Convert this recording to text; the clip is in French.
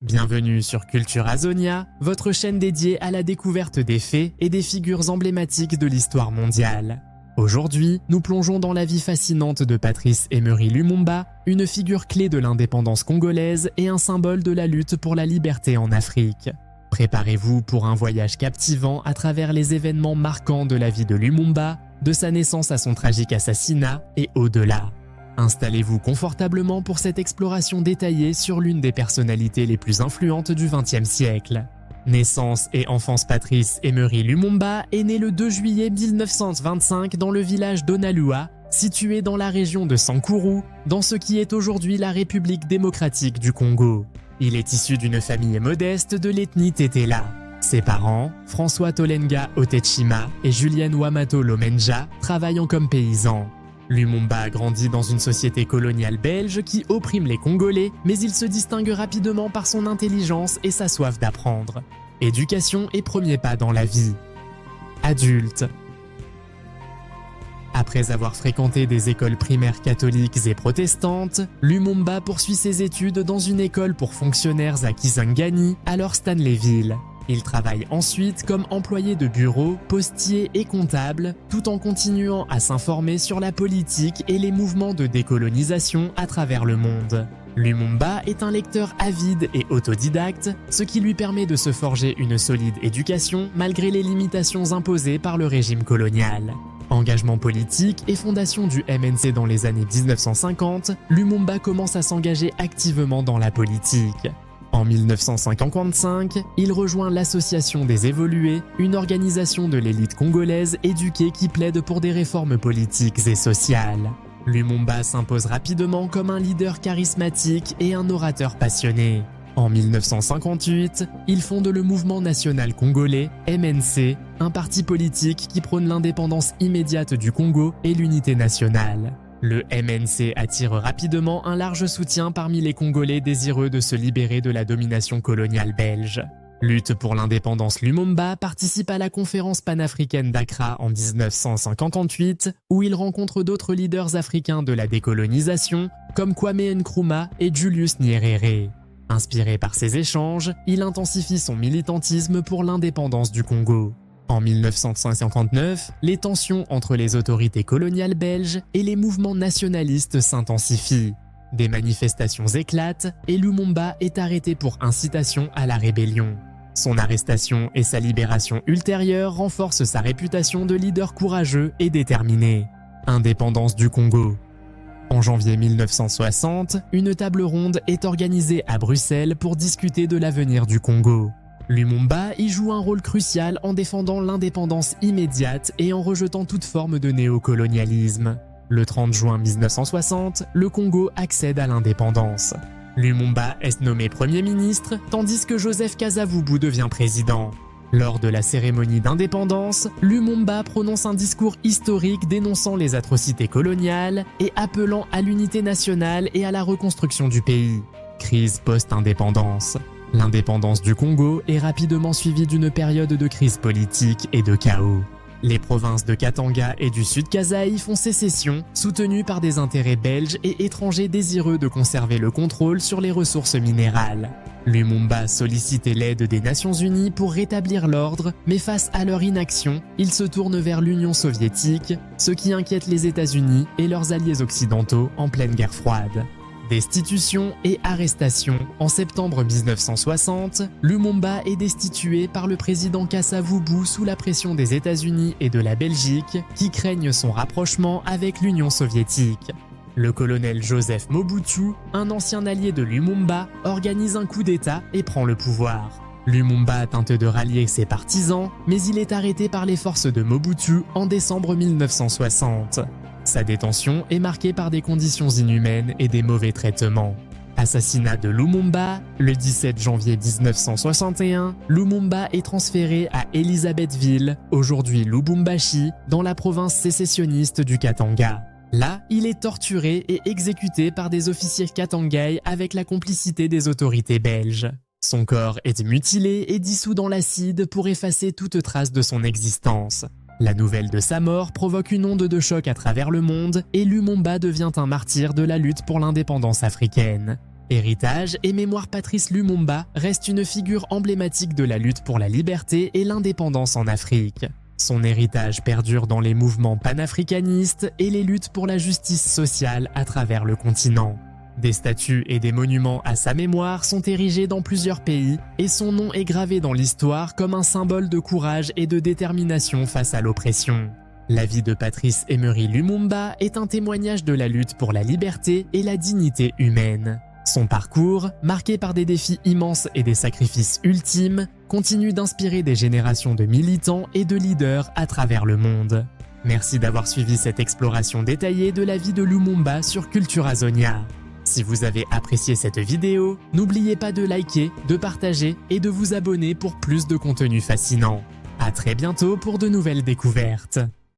Bienvenue sur Culture Azonia, votre chaîne dédiée à la découverte des faits et des figures emblématiques de l'histoire mondiale. Aujourd'hui, nous plongeons dans la vie fascinante de Patrice Emery Lumumba, une figure clé de l'indépendance congolaise et un symbole de la lutte pour la liberté en Afrique. Préparez-vous pour un voyage captivant à travers les événements marquants de la vie de Lumumba, de sa naissance à son tragique assassinat et au-delà. Installez-vous confortablement pour cette exploration détaillée sur l'une des personnalités les plus influentes du XXe siècle. Naissance et enfance. Patrice Emery Lumumba est né le 2 juillet 1925 dans le village d'Onalua, situé dans la région de Sankuru, dans ce qui est aujourd'hui la République démocratique du Congo. Il est issu d'une famille modeste de l'ethnie Tetela. Ses parents, François Tolenga Otechima et Julienne Wamato Lomenja, travaillant comme paysans. Lumumba grandit dans une société coloniale belge qui opprime les Congolais, mais il se distingue rapidement par son intelligence et sa soif d'apprendre. Éducation et premier pas dans la vie. Adulte. Après avoir fréquenté des écoles primaires catholiques et protestantes, Lumumba poursuit ses études dans une école pour fonctionnaires à Kisangani, alors Stanleyville. Il travaille ensuite comme employé de bureau, postier et comptable, tout en continuant à s'informer sur la politique et les mouvements de décolonisation à travers le monde. Lumumba est un lecteur avide et autodidacte, ce qui lui permet de se forger une solide éducation malgré les limitations imposées par le régime colonial. Engagement politique et fondation du MNC dans les années 1950, Lumumba commence à s'engager activement dans la politique. En 1955, il rejoint l'Association des Évolués, une organisation de l'élite congolaise éduquée qui plaide pour des réformes politiques et sociales. Lumumba s'impose rapidement comme un leader charismatique et un orateur passionné. En 1958, il fonde le Mouvement national congolais, MNC, un parti politique qui prône l'indépendance immédiate du Congo et l'unité nationale. Le MNC attire rapidement un large soutien parmi les Congolais désireux de se libérer de la domination coloniale belge. Lutte pour l'indépendance. Lumumba participe à la conférence panafricaine d'Accra en 1958, où il rencontre d'autres leaders africains de la décolonisation, comme Kwame Nkrumah et Julius Nyerere. Inspiré par ces échanges, il intensifie son militantisme pour l'indépendance du Congo. En 1959, les tensions entre les autorités coloniales belges et les mouvements nationalistes s'intensifient. Des manifestations éclatent et Lumumba est arrêté pour incitation à la rébellion. Son arrestation et sa libération ultérieure renforcent sa réputation de leader courageux et déterminé. Indépendance du Congo. En janvier 1960, une table ronde est organisée à Bruxelles pour discuter de l'avenir du Congo. Lumumba y joue un rôle crucial en défendant l'indépendance immédiate et en rejetant toute forme de néocolonialisme. Le 30 juin 1960, le Congo accède à l'indépendance. Lumumba est nommé Premier ministre, tandis que Joseph Kasavubu devient président. Lors de la cérémonie d'indépendance, Lumumba prononce un discours historique dénonçant les atrocités coloniales et appelant à l'unité nationale et à la reconstruction du pays. Crise post-indépendance. L'indépendance du Congo est rapidement suivie d'une période de crise politique et de chaos. Les provinces de Katanga et du Sud Kasaï font sécession, soutenues par des intérêts belges et étrangers désireux de conserver le contrôle sur les ressources minérales. Lumumba sollicitait l'aide des Nations Unies pour rétablir l'ordre, mais face à leur inaction, il se tourne vers l'Union soviétique, ce qui inquiète les États-Unis et leurs alliés occidentaux en pleine guerre froide. Destitution et arrestation. En septembre 1960, Lumumba est destitué par le président Kasavubu sous la pression des États-Unis et de la Belgique, qui craignent son rapprochement avec l'Union soviétique. Le colonel Joseph Mobutu, un ancien allié de Lumumba, organise un coup d'État et prend le pouvoir. Lumumba tente de rallier ses partisans, mais il est arrêté par les forces de Mobutu en décembre 1960. Sa détention est marquée par des conditions inhumaines et des mauvais traitements. Assassinat de Lumumba. Le 17 janvier 1961, Lumumba est transféré à Elisabethville, aujourd'hui Lubumbashi, dans la province sécessionniste du Katanga. Là, il est torturé et exécuté par des officiers katangais avec la complicité des autorités belges. Son corps est mutilé et dissous dans l'acide pour effacer toute trace de son existence. La nouvelle de sa mort provoque une onde de choc à travers le monde et Lumumba devient un martyr de la lutte pour l'indépendance africaine. Héritage et mémoire. Patrice Lumumba reste une figure emblématique de la lutte pour la liberté et l'indépendance en Afrique. Son héritage perdure dans les mouvements panafricanistes et les luttes pour la justice sociale à travers le continent. Des statues et des monuments à sa mémoire sont érigés dans plusieurs pays et son nom est gravé dans l'histoire comme un symbole de courage et de détermination face à l'oppression. La vie de Patrice Emery Lumumba est un témoignage de la lutte pour la liberté et la dignité humaine. Son parcours, marqué par des défis immenses et des sacrifices ultimes, continue d'inspirer des générations de militants et de leaders à travers le monde. Merci d'avoir suivi cette exploration détaillée de la vie de Lumumba sur Cultura Zonia. Si vous avez apprécié cette vidéo, n'oubliez pas de liker, de partager et de vous abonner pour plus de contenu fascinant. À très bientôt pour de nouvelles découvertes.